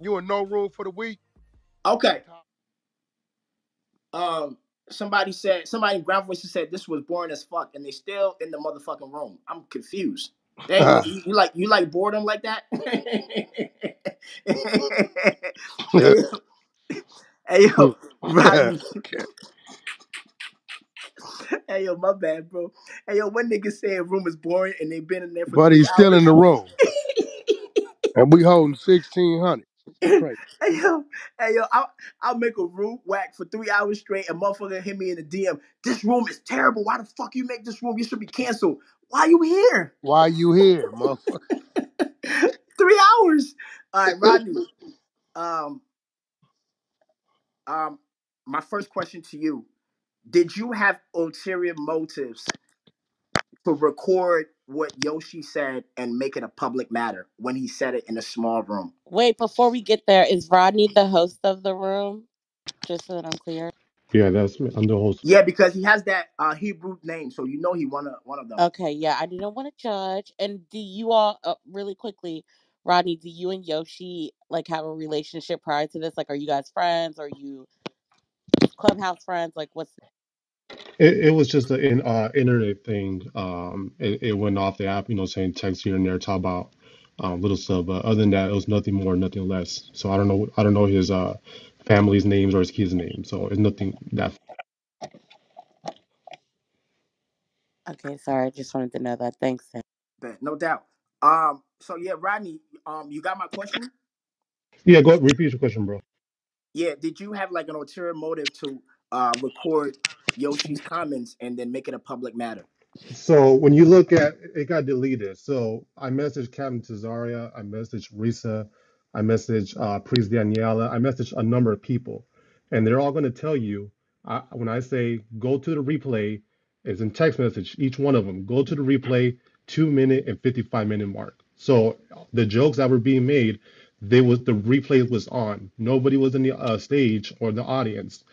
You in no room for the week? Okay. Top. Um, somebody in ground voices said this was boring as fuck, and they still in the motherfucking room. I'm confused. They you like boredom like that? hey, hey yo, Rodney. Hey yo, my bad, bro. Hey yo, one nigga saying room is boring, and they been in there for But three he's still in hours. the room, and we holding 1,600. Crazy. Hey yo, hey yo, I'll make a room whack for 3 hours straight, and motherfucker hit me in the DM. This room is terrible. Why the fuck you make this room? You should be canceled. Why you here? Why you here, motherfucker? 3 hours. All right, Rodney. Um, um, my first question to you: did you have ulterior motives to record what Yoshi said and make it a public matter when he said it in a small room? Wait, before we get there, is Rodney the host of the room? Just so that I'm clear. Yeah, that's me. I'm the host. Yeah, because he has that Hebrew name, so you know he one of them. Okay, yeah, I didn't want to judge. And do you all, really quickly, Rodney, do you and Yoshi like have a relationship prior to this? Like, are you guys friends? Are you just clubhouse friends? Like, what's It was just an internet thing. It went off the app, saying text here and there, talk about little stuff. But other than that, it was nothing more, nothing less. So I don't know his family's names or his kids' names. So it's nothing that. okay? Sorry, I just wanted to know that. Thanks. Sam. But no doubt. So yeah, Rodney, you got my question? Yeah, go ahead, repeat your question, bro. Yeah, did you have like an ulterior motive to record Yoshi's comments and then make it a public matter? So when you look at it, got deleted. So I messaged Captain Tazaria, I messaged Risa, I messaged Priest Daniela, I messaged a number of people, and they're all going to tell you when I say go to the replay, it's in text message. Each one of them go to the replay, 2 minute and 55 minute mark. So the jokes that were being made, the replay was on. Nobody was in the stage or the audience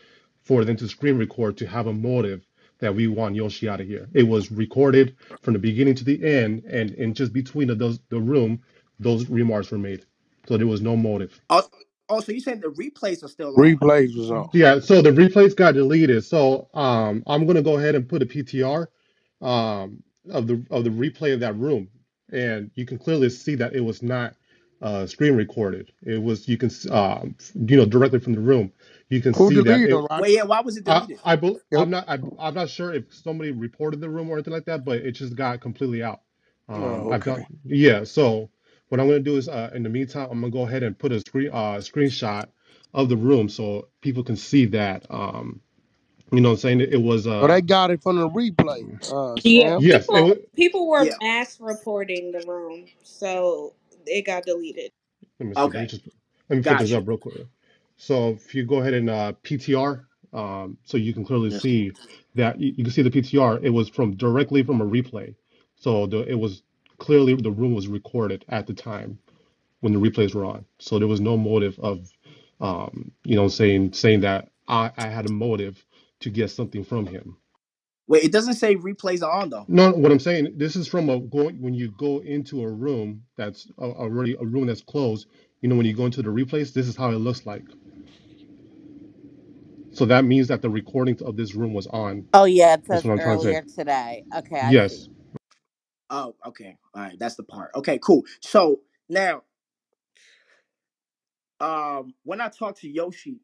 for them to screen record to have a motive that we want Yoshi out of here. It was recorded from the beginning to the end, and in just between the room, those remarks were made. So there was no motive. Also, also, you saying the replays are still on? Replays was on. Yeah, so the replays got deleted. So I'm gonna go ahead and put a PTR of the replay of that room, and you can clearly see that it was not screen recorded. It was directly from the room. You can Who see that deleted it them, Well, Rodney? yeah. Why was it deleted? Yep. I'm not sure if somebody reported the room or anything like that, but it just got completely out. Oh, I've done okay. Yeah. So what I'm gonna do is in the meantime I'm gonna go ahead and put a screenshot of the room so people can see that. What I'm saying it was So they got it from the replay, Yeah, Sam. yes it was. people were Yeah. mass reporting the room, so it got deleted. Let me see. Okay. Let me put this Got you. up real quick. So if you go ahead and PTR, so you can clearly Yes. see that you can see the PTR. It was from directly from a replay. So it was clearly the room was recorded at the time when the replays were on. So there was no motive of, saying that I had a motive to get something from him. Wait, it doesn't say replays are on though. No, what I'm saying, this is from when you go into a room that's already a room that's closed. When you go into the replays, this is how it looks like. So that means that the recording of this room was on. Oh yeah, it That's says what I'm trying to say. earlier today. Okay, I see. Yes. Oh, okay. All right, that's the part. Okay, cool. So now, when I talked to Yoshi,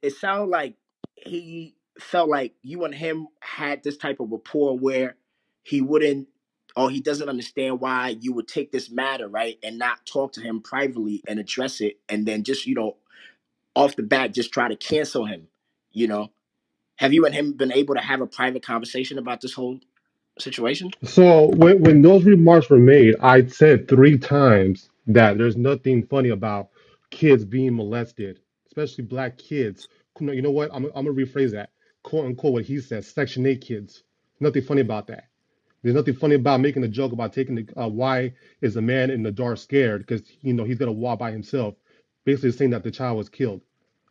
it sounded like he felt like you and him had this type of rapport where he wouldn't or he doesn't understand why you would take this matter, right, and not talk to him privately and address it and then just, off the bat just try to cancel him, you know. Have you and him been able to have a private conversation about this whole situation? So when those remarks were made, I said 3 times that there's nothing funny about kids being molested, especially black kids. No, you know what? I'm gonna rephrase that. "Quote unquote," what he said, Section 8 kids. Nothing funny about that. There's nothing funny about making a joke about taking the why is a man in the dark scared because he's gonna walk by himself, basically saying that the child was killed.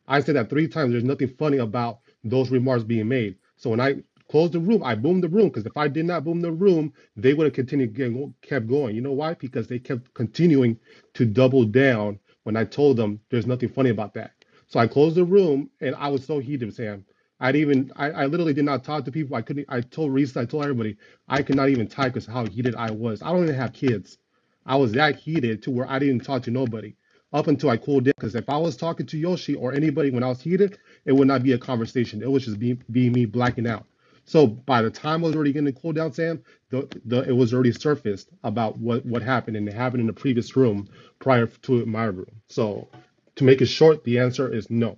I said that 3 times. There's nothing funny about those remarks being made. So when I closed the room, I boomed the room because if I did not boom the room, they would have continued kept going. You know why? Because they kept continuing to double down when I told them there's nothing funny about that. So I closed the room and I was so heated, Sam. I literally did not talk to people. I couldn't. I told Reese, I told everybody, I could not even type because how heated I was. I don't even have kids. I was that heated to where I didn't talk to nobody up until I cooled down. Because if I was talking to Yoshi or anybody when I was heated, it would not be a conversation. It was just be me blacking out. So by the time I was already getting to cool down, Sam, it was already surfaced about what happened, and it happened in the previous room prior to my room. So to make it short, the answer is no.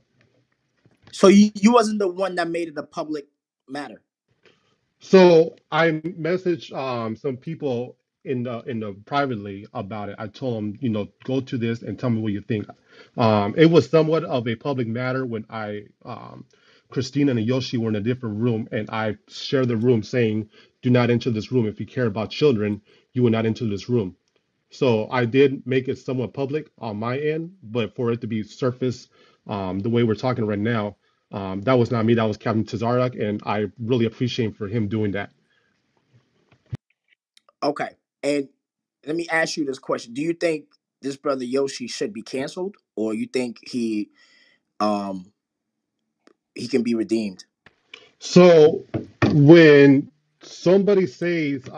So you wasn't the one that made it a public matter. So I messaged some people in the privately about it. I told them, go to this and tell me what you think. It was somewhat of a public matter when Christina and Yoshi were in a different room, and I shared the room saying, "Do not enter this room. If you care about children, you will not enter this room." So I did make it somewhat public on my end, but for it to be surfaced the way we're talking right now, that was not me. That was Captain Tazarek, and I really appreciate for him doing that. Okay. And let me ask you this question. Do you think this brother Yoshi should be canceled, or you think um he can be redeemed? So when somebody says